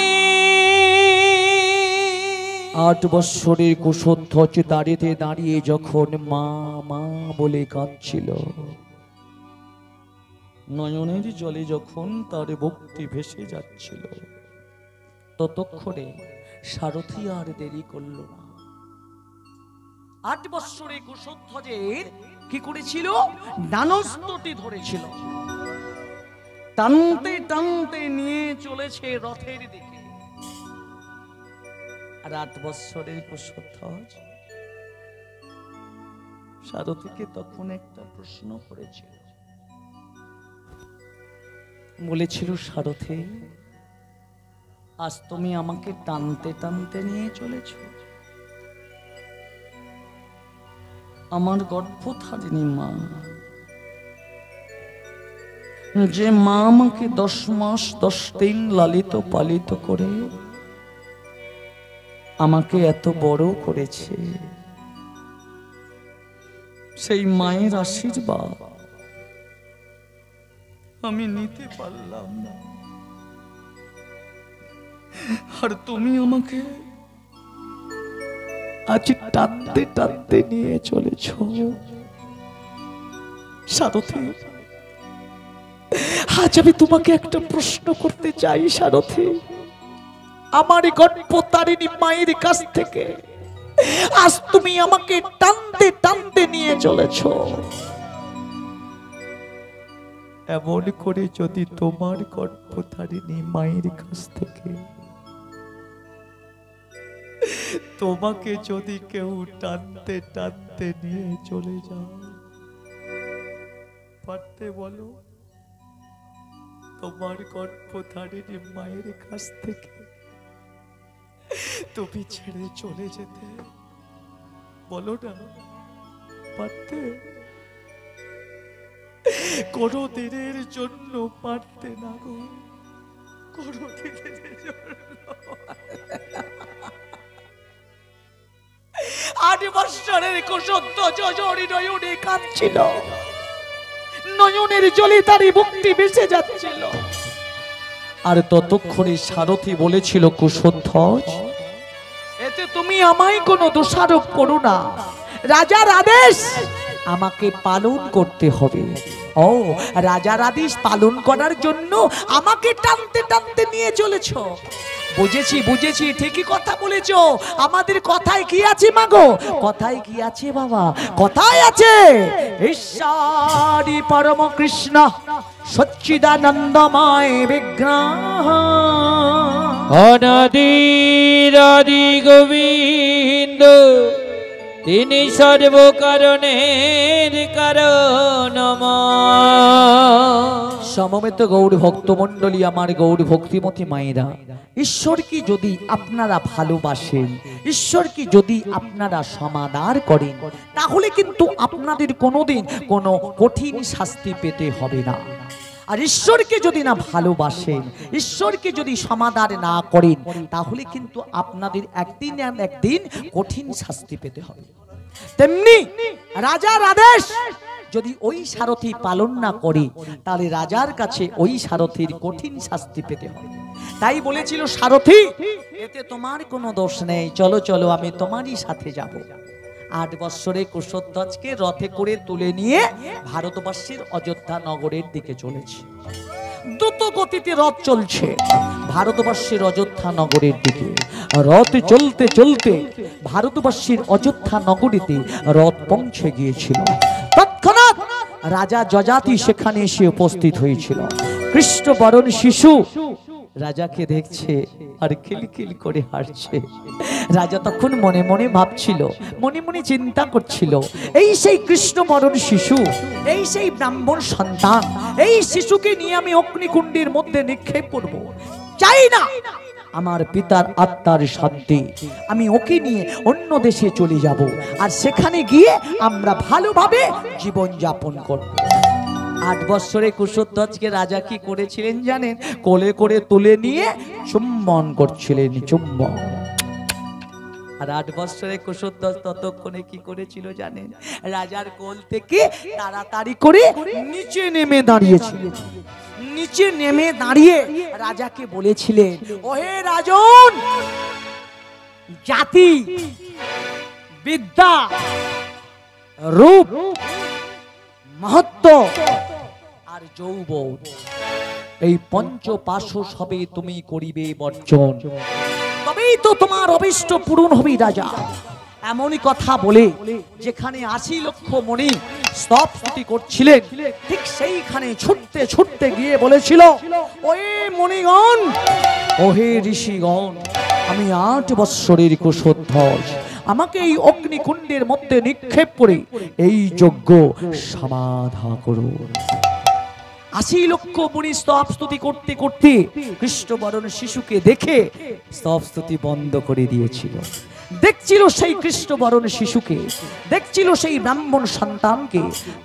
8 বৎসরের কুশধ্বজ দাঁড়িয়ে দাঁড়িয়ে যখন মা মা বলে কাঁদছিল, নয়নের জলে যখন তার ভক্তি ভেসে যাচ্ছিল, ততক্ষণে সারথি আর দেরি করল না। 8 বৎসরের কুশধ্বজের কি করেছিল? ডানস্তটি ধরেছিল, টানতে টানতে নিয়ে চলেছে রথের দিকে। আর 8 বৎসরের কুশধ্বজ সারথিকে তখন একটা প্রশ্ন করেছিল, বলেছিল, সারথি আজ তুমি আমাকে টানতে টানতে নিয়ে চলেছ, আমার গর্ভধারিণী মা, যে মা আমাকে 10 মাস 10 দিন লালিত পালিত করে আমাকে এত বড় করেছে, সেই মায়ের আশীর্বাদ আমি নিতে পারলাম না, আর তুমি আমাকে আজ টানতে টানতে নিয়ে চলেছ। সারথি, আজ আমি তোমাকে একটা প্রশ্ন করতে চাই সারথি, আমার গর্ভধারিণী মায়ের কাছ থেকে আজ তুমি আমাকে টানতে টানতে নিয়ে চলেছ, এমন করে যদি তোমার গর্ভধারিণী মায়ের কাছ থেকে তোমাকে যদি কেউ টানতে টানতে নিয়ে চলে যায়, পারতে বলো তোমার গর্ভধারিণী মায়ের কাছ থেকে তুমি ছেড়ে চলে যেতে? বলো না, পারতে? কোনো দিনের জন্য পারতে না গো, কোনো দিনের জন্য। 8 বৎসরের কুশধ্বজ জড়ি নয়নে কাঁদছিল, নয়নের জলে তারই ভক্তি ভেসে যাচ্ছিল, আর ততক্ষণে সারথি বলেছিল, কুশধ্বজ এতে তুমি আমায় কোনো দোষারোপ করো না, রাজার আদেশ আমাকে পালন করতে হবে। ও, রাজার আদেশ পালন করার জন্য আমাকে টানতে টানতে নিয়ে চলেছ। বুঝেছি বুঝেছি, ঠিকই কথা বলেছ, আমাদের কথায় কি আছে মাগো? কথায় কি আছে বাবা? কথায় আছে, ঈশ্বরী পরম কৃষ্ণ সচ্চিদানন্দময় বিগ্রহ অনাদির আদি গোবিন্দ তিনি সর্বকারণের কারণময়। সমবেত গৌর ভক্তমণ্ডলী, আমার গৌর ভক্তিমতী মায়েরা, ঈশ্বরকে যদি আপনারা ভালোবাসেন, ঈশ্বরকে যদি আপনারা সমাদর করেন, তাহলে কিন্তু আপনাদের কোনোদিন কোনো কঠিন শাস্তি পেতে হবে না। আর ঈশ্বরকে যদি না ভালোবাসেন, ঈশ্বরকে যদি সমাদর না করেন, তাহলে কিন্তু আপনাদের একদিন না একদিন কঠিন শাস্তি পেতে হবে। তেমনি রাজার আদেশ যদি ওই সারথি পালন না করে, তাহলে রাজার কাছে ওই সারথির কঠিন শাস্তি পেতে হবে। তাই বলেছিল সারথি, এতে তোমার কোনো দোষ নেই, চলো চলো আমি তোমারই সাথে যাব। 8 বৎসরে কুশধ্বজকে রথে করে তুলে নিয়ে ভারতবর্ষের অযোধ্যা নগরের দিকে চলেছে। দ্রুত গতিতে রথ চলছে ভারতবর্ষের অযোধ্যা নগরের দিকে। রথ চলতে চলতে ভারতবর্ষের অযোধ্যা নগরীতে রথ পৌঁছে গিয়েছিল। তৎক্ষণাৎ রাজা যযাতি সেখানে এসে উপস্থিত হয়েছিল। কৃষ্ণ বরণ শিশু রাজাকে দেখছে আর খিলখিল করে হাসছে। রাজা তখন মনে মনে ভাবছিল, মনে মনে চিন্তা করছিল, এই সেই কৃষ্ণ বরণ শিশু, এই সেই ব্রাহ্মণ সন্তান, এই শিশুকে নিয়ে আমি অগ্নিকুণ্ডের মধ্যে নিক্ষেপ করব। চাই না আমার পিতার আত্মার শান্তি, আমি ওকে নিয়ে অন্য দেশে চলে যাব, আর সেখানে গিয়ে আমরা ভালোভাবে জীবন যাপন করব। 8 বৎসরে কুশধ্বজকে রাজা কি করেছিলেন জানেন? কোলে করে তুলে নিয়ে চুম্বন করছিলেন, চুম্বন। আর 8 বৎসরে কুশধ্বজ ততক্ষণে কি করেছিল জানেন? রাজার কোল থেকে তাড়াতাড়ি করে নিচে নেমে দাঁড়িয়েছিল। নিচে নেমে দাঁড়িয়ে রাজাকে বলেছিলেন, ওহে রাজন, জাতি, বিদ্যা, রূপ, মহত্ব আর যৌবন, এই পঞ্চপাশো সবে তুমি করিবে বর্জন, তবেই তো তোমার অভিষ্ট পূরণ হবে রাজা। এমনই কথা বলে যেখানে 80 লক্ষ মণি স্তব স্তুতি করছিলেন, ঠিক সেইখানে ছুটতে ছুটতে গিয়ে বলেছিল, ওহে মণিগণ, ওহে ঋষিগণ, আমি 8 বৎসরের কুশধ্বজ, আমাকে এই অগ্নিকুণ্ডের মধ্যে নিক্ষেপ করে এই যজ্ঞ সমাধা করুন। 80 লক্ষ মুনি স্তব স্তুতি করতে করতে কৃষ্ণ বরণ শিশুকে দেখে স্তব স্তুতি বন্ধ করে দিয়েছিল। দেখছিল সেই কৃষ্ণ বরণ শিশুকে, দেখছিল সেই ব্রাহ্মণ সন্তানকে।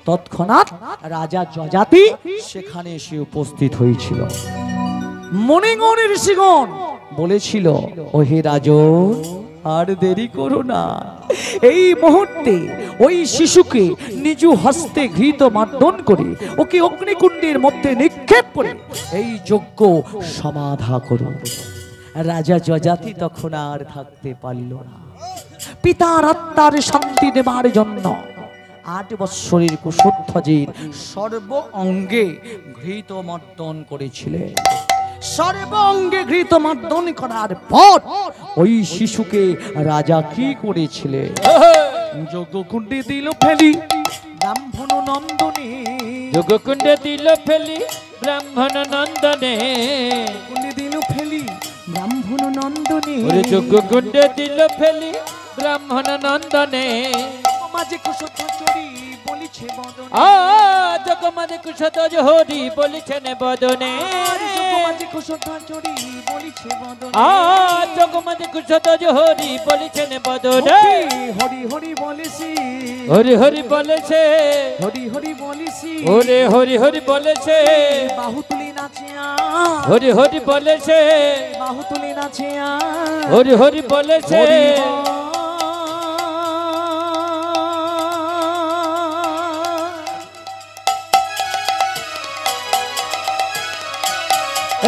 তৎক্ষণাৎ রাজা যযাতি সেখানে এসে উপস্থিত হয়েছিল। মণিগণ, ঋষিগণ বলেছিল, ওহে রাজন, আর দেরি করো না, এই মুহূর্তে ওই শিশুকে নিজ হস্তে ঘৃত মার্দন করে ওকে অগ্নিকুণ্ডের মধ্যে নিক্ষেপ করে এই যজ্ঞ সমাধা করো। রাজা যযাতি তখন আর থাকতে পারল না। পিতার আত্মার শান্তি দেবার জন্য 8 বৎসরের কুশধ্বজের সর্ব অঙ্গে ঘৃত মার্দন করেছিলেন। সর্ব অঙ্গে ঘৃত মার্দন করার পর ওই শিশুকে রাজা কি করেছিলেন? যজ্ঞকুণ্ডে দিল ফেলি ব্রাহ্মণ নন্দনে, যজ্ঞকুণ্ডে দিল ফেলি ব্রাহ্মণ নন্দনে, কুণ্ডে দিল ফেলি ব্রাহ্মণ নন্দনে, ওরে যজ্ঞকুণ্ডে দিল ফেলি ব্রাহ্মণ নন্দনে। মাঝে কুশধ্বজ হরি বলিছে বদনে, জগমাঝে কুশধ্বজ হরি বলিছেন বদনে, জগমাঝে কুশধ্বজ হরি বলিছে বদনে, জগমাঝে কুশধ্বজ হরি বলিছেন বদনে। হরি হরি বলেছি, হরি হরি বলেছে, হরি হরি বলেছি, ওরে হরি হরি বলেছে, বাহু তুলি নাচে, হরি হরি বলেছে, বাহু তুলি নাচে, হরি হরি বলেছে।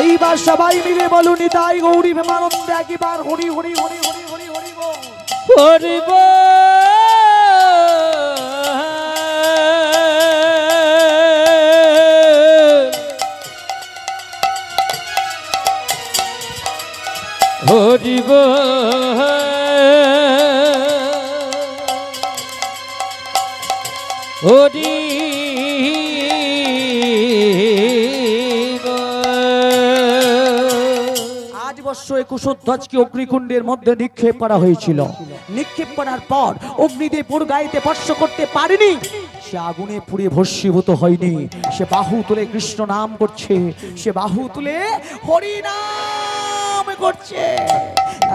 এইবার সবাই মিলে বলুন, নিতাই গৌরী প্রেমানন্দে একবার হরি হরি হরি হরি হরি হরি বল, হরি বল, হরি বল, হরি 8 কুশধ্বজকে অগ্নিকুণ্ডের মধ্যে নিক্ষেপ করা হয়েছিল। নিক্ষেপ করার পর অগ্নিদেব ওর গায়েতে স্পর্শ করতে পারেনি, সে আগুনে পুড়ে ভস্মীভূত হয়নি। সে বাহু তুলে কৃষ্ণ নাম করছে, সে বাহু তুলে হরি নাম করছে।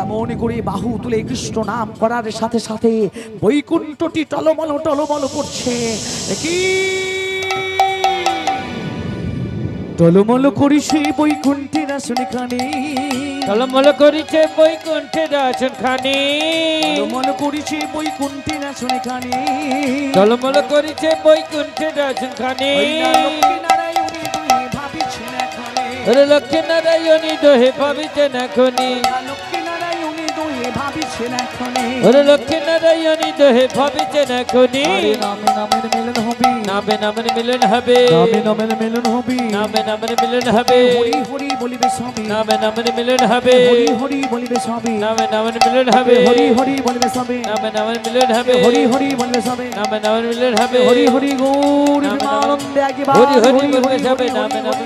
এমন করে বাহু তুলে কৃষ্ণ নাম করার সাথে সাথে বৈকুণ্ঠটি টলমল টলমল করছে। কি টলমল করিছে বৈকুণ্ঠের আসনখানে, টলমল করিছে বৈকুণ্ঠের আসনখানে, টলমল করিছে বৈকুণ্ঠের আসনখানে, টলমল করিছে বৈকুণ্ঠের আসনখানে। লক্ষ্মী নারায়ণী দোহে ভাবিছেন এখনি, লক্ষ্মী নারায়ণী দোহে ভাবিছেন এখনি, ওরে লক্ষ্মী নারায়ণী দোহে ভাবিছেন এখনি। নামে নামের মিলন হবে, নামে নামের মিলন হবে, নামে নামের মিলন হবে, নামে নামের মিলন হবে। হরি হরি বলিবে সবে, নামে নামের মিলন হবে, হরি হরি বলিবে সবে, নামে নামের মিলন হবে, হরি হরি বলিবে সবে, নামে নামের মিলন হবে, হরি হরি বলিবে সবে, নামে নামের মিলন হবে, হরি হরি গৌর আনন্দে একবার হরি হরি বলবে যাবে। নামে নামে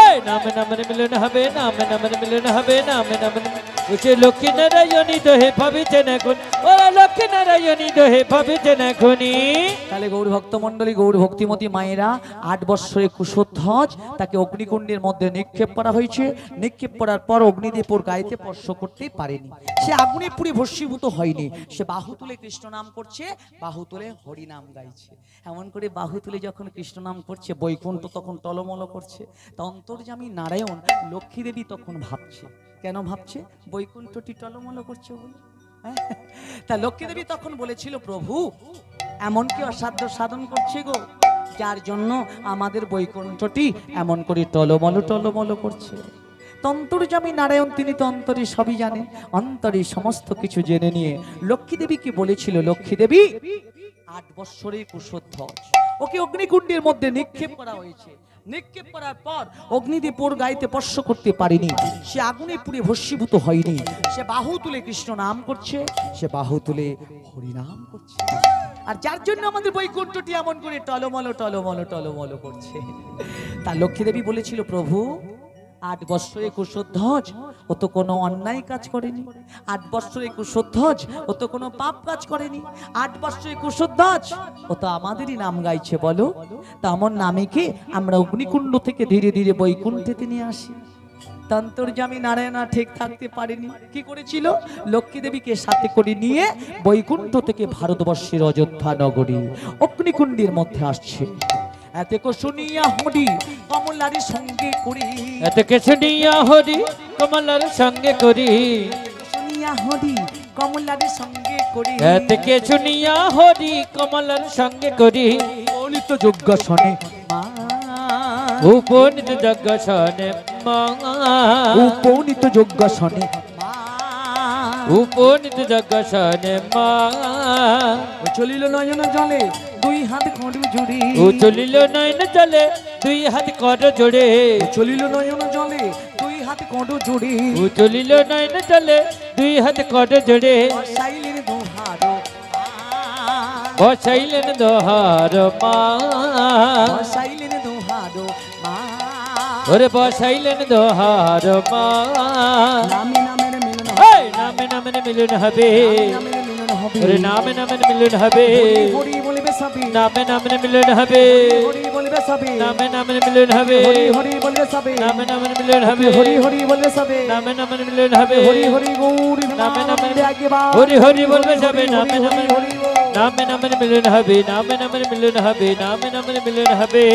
এই নামে নামের মিলন হবে, নামে নামের মিলন হবে, নামে নামের উঠে লক্ষ্মী নারায়ণী দোহে ভাবিছেন এখন, ওরা লক্ষ্মী নারায়ণী দোহে ভাবিছেন এখনি। তাহলে গৌর ভক্ত মন্ডলী, গৌর ভক্তিমতী মায়েরা 8 বৎসরের কুশধ্বজ তাকে অগ্নিকুণ্ডের মধ্যে নিক্ষেপ করা হয়েছে। নিক্ষেপ করার পর অগ্নিদেব ওর গায়েতে স্পর্শ করতে পারেনি, সে আগুনে পুড়ে ভস্মীভূত হয়নি। সে বাহু তুলে কৃষ্ণ নাম করছে, বাহু তুলে হরি নাম গাইছে। এমন করে বাহু তুলে যখন কৃষ্ণ নাম করছে, বৈকুণ্ঠ তখন টলমল করছে। তা অন্তর্যামী নারায়ণ লক্ষ্মী দেবী তখন ভাবছে, কেন ভাবছে? বৈকুণ্ঠটি টলমল করছে বলে। তা লক্ষ্মী দেবী তখন বলেছিল, প্রভু এমন কি অসাধ্য সাধন করছে গো, যার জন্য আমাদের বৈকুণ্ঠটি এমন করে টলমল টলমল করছে। অন্তর্যামী নারায়ণ তিনি তো অন্তরে সবই জানেন, অন্তরে সমস্ত কিছু জেনে নিয়ে লক্ষ্মী দেবীকে বলেছিল, লক্ষ্মী দেবী 8 বৎসরের কুশধ্বজ, ওকে অগ্নিকুণ্ডের মধ্যে নিক্ষেপ করা হয়েছে। নিক্ষেপ করার পর অগ্নিদেব ওর গায়েতে স্পর্শ করতে পারেনি, সে আগুনে পুড়ে ভস্মীভূত হয়নি। সে বাহু তুলে কৃষ্ণ নাম করছে, সে বাহু তুলে হরি নাম করছে। আর যার জন্য আমাদের বৈকুণ্ঠটি এমন করে টলমল টলমল টলমল করছে। তা লক্ষ্মী দেবী বলেছিল, প্রভু 8 বৎসরের কুশধ্বজ ও তো কোনো অন্যায় কাজ করেনি, 8 বৎসরের কুশধ্বজ ও তো কোনো পাপ কাজ করেনি, 8 বৎসরের কুশধ্বজ ও তো আমাদেরই নাম গাইছে। বলো তা আমার নামে কে আমরা অগ্নিকুণ্ড থেকে ধীরে ধীরে বৈকুণ্ঠেতে নিয়ে আসি। অন্তর্যামী নারায়ণ ঠিক থাকতে পারেনি, কি করেছিল? লক্ষ্মী দেবীকে সাথে করে নিয়ে বৈকুণ্ঠ থেকে ভারতবর্ষের অযোধ্যা নগরী অগ্নিকুণ্ডের মধ্যে আসছে। এতকে শুনিয়া হরি কমলার সঙ্গে করি, এতকে শুনিয়া হরি কমলার সঙ্গে করি, শুনিয়া হরি কমলার সঙ্গে করি, এতকে শুনিয়া হরি কমলার সঙ্গে করি, অনিত যজ্ঞ শনে মা, উপনীত যজ্ঞ শনে মা, উপনীত যজ্ঞ শনে মা, উপনীত যজ্ঞ শনে মা। ও চলিল নয়ন জলে 2 হাত কর জুড়ি, ও চলিল নয়ন জলে 2 হাত কর জোড়ে, চলিল নয়ন জলে 2 হাত কর জুড়ি, ও চলিল নয়ন জলে 2 হাত কর জোড়ে, বসাইলেন দোহার বসাইলেন দোহার মা, বসাইলেন দোহার মা, ওরে বসাইলেন দোহার মা। নামে নামের মিলন এই নামে নামের মিলন হবে, নামের মিলন হবে, ওরে নামে নামের মিলন হবে, হরি বলিবে সবে, নামে নামের মিলন হবে, হরি বলিবে সবে, নামে নামের মিলন হবে, হরি হরি বলিবে সবে, নামে নামের মিলন হবে, হরি হরি বলিবে সবে, নামে নামের মিলন হবে, হরি হরি গৌর নামে নামের একবার হরি হরি বলবে যাবে, নামে নামের হরি নামে নামের মিলন হবে, নামে নামের মিলন হবে, নামে নামের মিলন হবে।